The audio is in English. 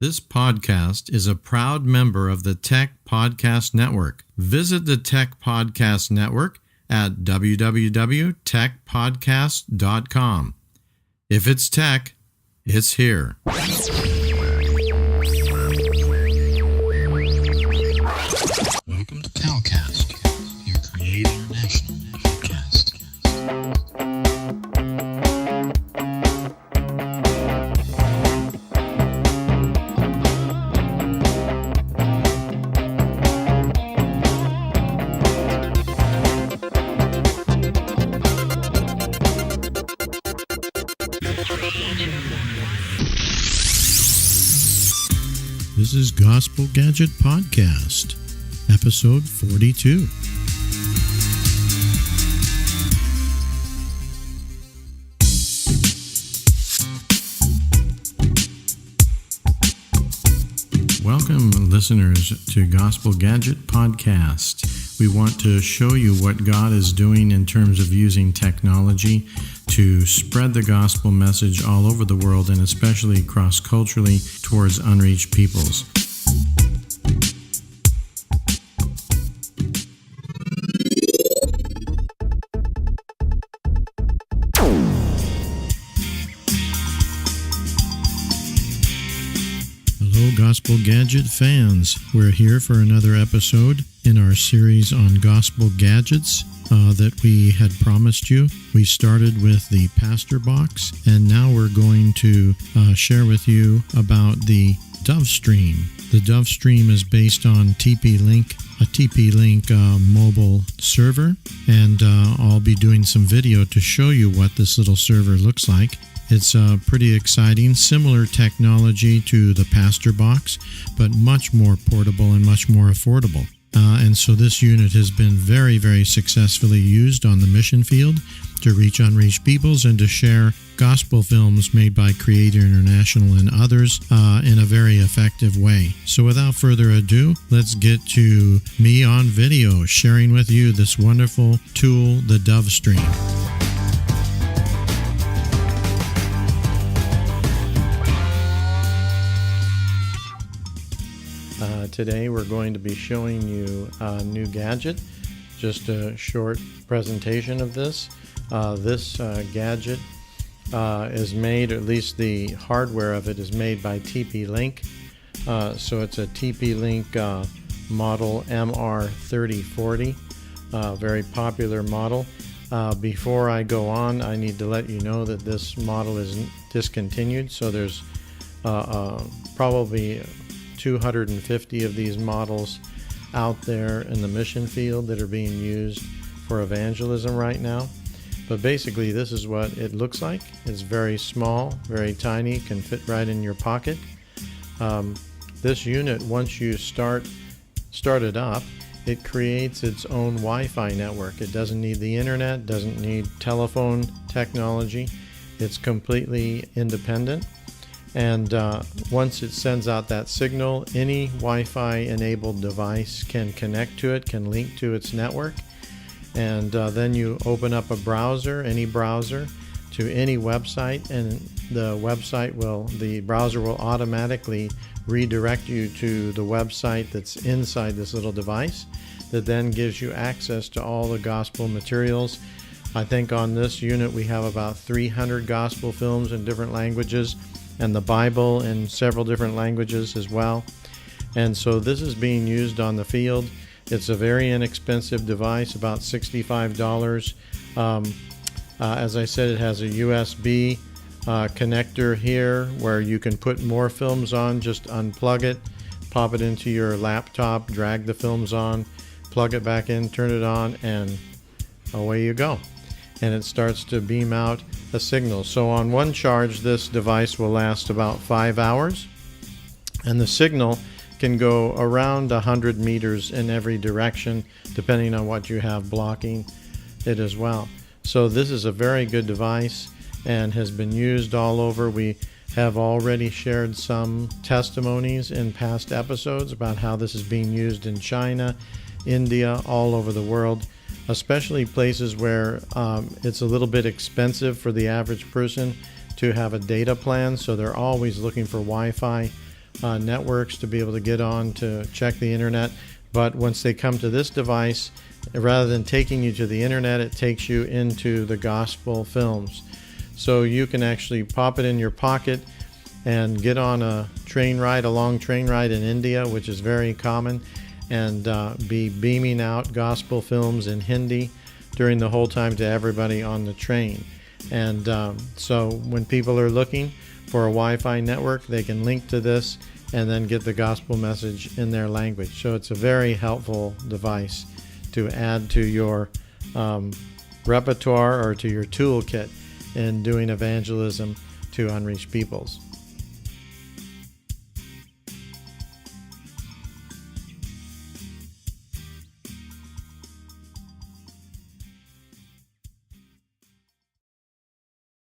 This podcast is a proud member of the Tech Podcast Network. Visit the Tech Podcast Network at www.techpodcast.com. If it's tech, it's here. Welcome to CalCast, your Create International podcast. This is Gospel Gadget Podcast, episode 42. Welcome, listeners, to Gospel Gadget Podcast. We want to show you what God is doing in terms of using technology to spread the gospel message all over the world and especially cross-culturally towards unreached peoples. Hello, Gospel Gadget fans. We're here for another episode in our series on gospel gadgets that we had promised you. We started with the Pastor Box, and now we're going to share with you about the Dove Stream. The Dove Stream is based on TP-Link, a TP-Link mobile server, and I'll be doing some video to show you what this little server looks like. It's pretty exciting, similar technology to the Pastor Box, but much more portable and much more affordable. And so this unit has been very, very successfully used on the mission field to reach unreached peoples and to share gospel films made by Create International and others in a very effective way. So without further ado, let's get to me on video sharing with you this wonderful tool, the Dove Stream. Today we're going to be showing you a new gadget, just a short presentation of this. This gadget is made, or at least the hardware of it is made by TP-Link. So it's a TP-Link model MR3040, very popular model. Before I go on, I need to let you know that this model is discontinued, so there's probably 250 of these models out there in the mission field that are being used for evangelism right now. But basically this is what it looks like. It's very small, very tiny, can fit right in your pocket. This unit, once you start it up, it creates its own Wi-Fi network. It doesn't need the internet, doesn't need telephone technology. It's completely independent. And once it sends out that signal, any Wi-Fi enabled device can connect to it, can link to its network. And then you open up a browser, any browser, to any website, and the browser will automatically redirect you to the website that's inside this little device that then gives you access to all the gospel materials. I think on this unit we have about 300 gospel films in different languages, and the Bible in several different languages as well. And so this is being used on the field. It's a very inexpensive device, about $65. As I said, it has a USB connector here where you can put more films on. Just unplug it, pop it into your laptop, drag the films on, plug it back in, turn it on, and away you go. And it starts to beam out a signal. So on one charge, this device will last about 5 hours, and the signal can go around 100 meters in every direction, depending on what you have blocking it as well. So this is a very good device and has been used all over. We have already shared some testimonies in past episodes about how this is being used in China, India, all over the world, especially places where it's a little bit expensive for the average person to have a data plan, so they're always looking for Wi-Fi networks to be able to get on to check the internet. But once they come to this device, rather than taking you to the internet, it takes you into the gospel films. So you can actually pop it in your pocket and get on a long train ride in India, which is very common, and be beaming out gospel films in Hindi during the whole time to everybody on the train. And so when people are looking for a Wi-Fi network, they can link to this and then get the gospel message in their language. So it's a very helpful device to add to your repertoire or to your toolkit in doing evangelism to unreached peoples.